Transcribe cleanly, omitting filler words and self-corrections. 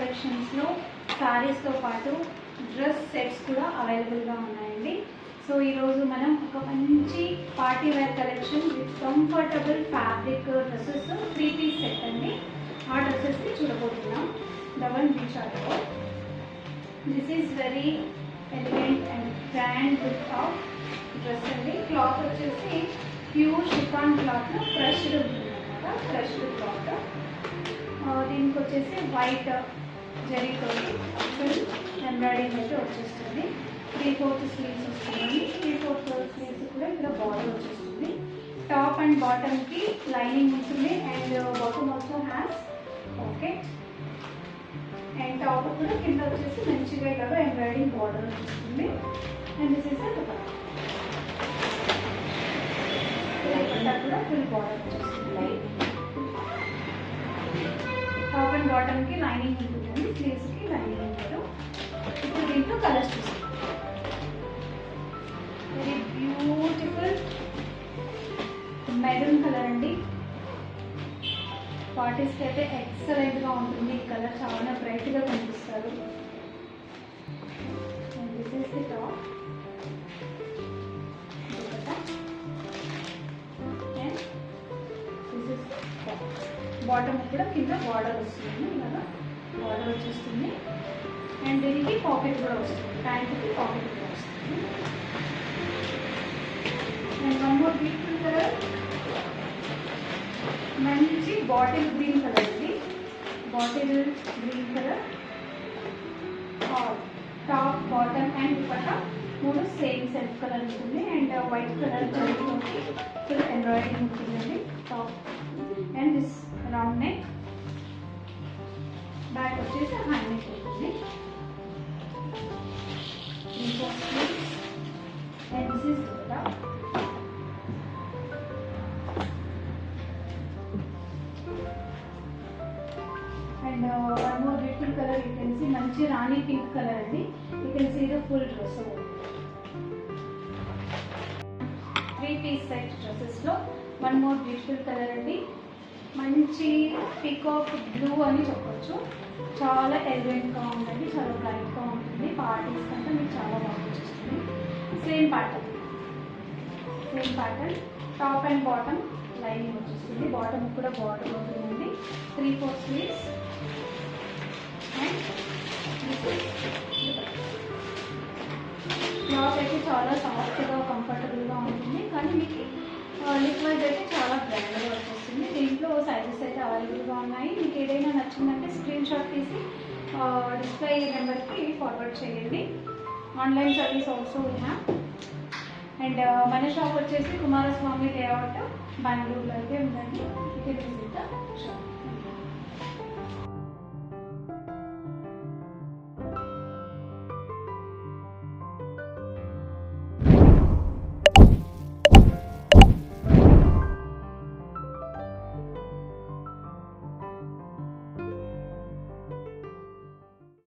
కలెక్షన్స్లో శారీస్తో పాటు dress sets కూడా అవైలబుల్గా ఉన్నాయండి. సో ఈరోజు మనం ఒక మంచి party wear collection with comfortable fabric dresses 3-piece set అండి. ఆ డ్రెస్సెస్ని చూడబోతున్నాం. డబల్ విచారో this is very elegant and grand look of dress అండి. క్లాత్ వచ్చేసి ప్యూర్ షిఫాన్ క్లాత్లో క్రష్డ్ ఉంటుంది అనమాట. Crushed cloth. దీనికి వచ్చేసి వైట్ జరీతో ఫుల్ ఎంబ్రాయిడింగ్ అయితే వచ్చేస్తుంది. 3/4 స్లీవ్స్ వస్తుంది. 3/4 స్లీవ్స్ కూడా ఇక్కడ బార్డర్ వచ్చేస్తుంది. టాప్ అండ్ బాటమ్కి లైనింగ్ ఉంటుంది and bottom also has pocket. And top కూడా కింద వచ్చేసి మంచిగా ఇలాగా ఎంబ్రాయిడింగ్ బార్డర్ వచ్చేస్తుంది. అండ్ దిస్ ఇస్ దుపట్టా కూడా ఫుల్ బార్డర్ వచ్చేస్తుంది. టాప్ అండ్ బాటమ్కి లైనింగ్ ఉంటుందండి, స్లీవ్స్కి లైనింగ్ ఉండదు. ఇప్పుడు దీంట్లో కలర్స్ చూస్తాం. వెరీ బ్యూటిఫుల్ మెరూన్ కలర్ అండి. పార్టీస్కి అయితే ఎక్సలెంట్గా ఉంటుంది. ఈ కలర్ చాలా బ్రైట్గా కనిపిస్తారు. And this is the top. Bottom కూడా కింద బార్డర్ వస్తుంది, ఇలాగా బార్డర్ వచ్చేస్తుంది. అండ్ దీనికి పాకెట్ కూడా వస్తుంది, ప్యాంట్కి పాకెట్ కూడా వస్తుంది. And one more beautiful colour, మంచి బాటిల్ గ్రీన్ కలర్ అండి. Bottle green colour. Top bottom and dupatta మూడు సేమ్ సెల్ఫ్ కలర్ ఉంటుంది. అండ్ వైట్ కలర్ జరుగుతుంది, ఫుల్ ఎంబ్రాయిడింగ్ ఉంటుందండి top. And this round neck. Back వచ్చేసి హ్యాండ్ నెక్ ఉంటుంది. And this is dupatta. And one more beautiful colour, you can see మంచి rani pink colour అండి. You can see the full dress. 3-piece set డ్రెస్సెస్లో one more beautiful colour అండి. మంచి peacock blue అని చెప్పొచ్చు. చాలా ఎలిగెంట్గా ఉందండి, చాలా బ్రైట్గా ఉంటుంది. పార్టీస్ కంటే మీకు చాలా బాగా వచ్చేస్తుంది. Same pattern. Top and bottom lining వచ్చేస్తుంది. బాటమ్ కూడా బార్డర్ ఉంటుందండి. 3/4 స్లీవ్స్. అండ్ క్లాత్ అయితే చాలా సాఫ్ట్గా కంఫర్టబుల్గా ఉంటుంది. కానీ మీకు లుక్ వైజ్ అయితే చాలా బ్రాండ్గా వచ్చేస్తుంది. దీంట్లో సైజెస్ అయితే అవైలబుల్గా ఉన్నాయి. మీకు ఏదైనా నచ్చిందంటే స్క్రీన్ షాట్ తీసి డిస్ప్లే నెంబర్కి ఫార్వర్డ్ చేయండి. Online service also we have. And మన షాప్ వచ్చేసి కుమారస్వామి లేఅవుట్, బెంగళూరులో అయితే ఉందండి. ఇది విజిట్ ద షాప్.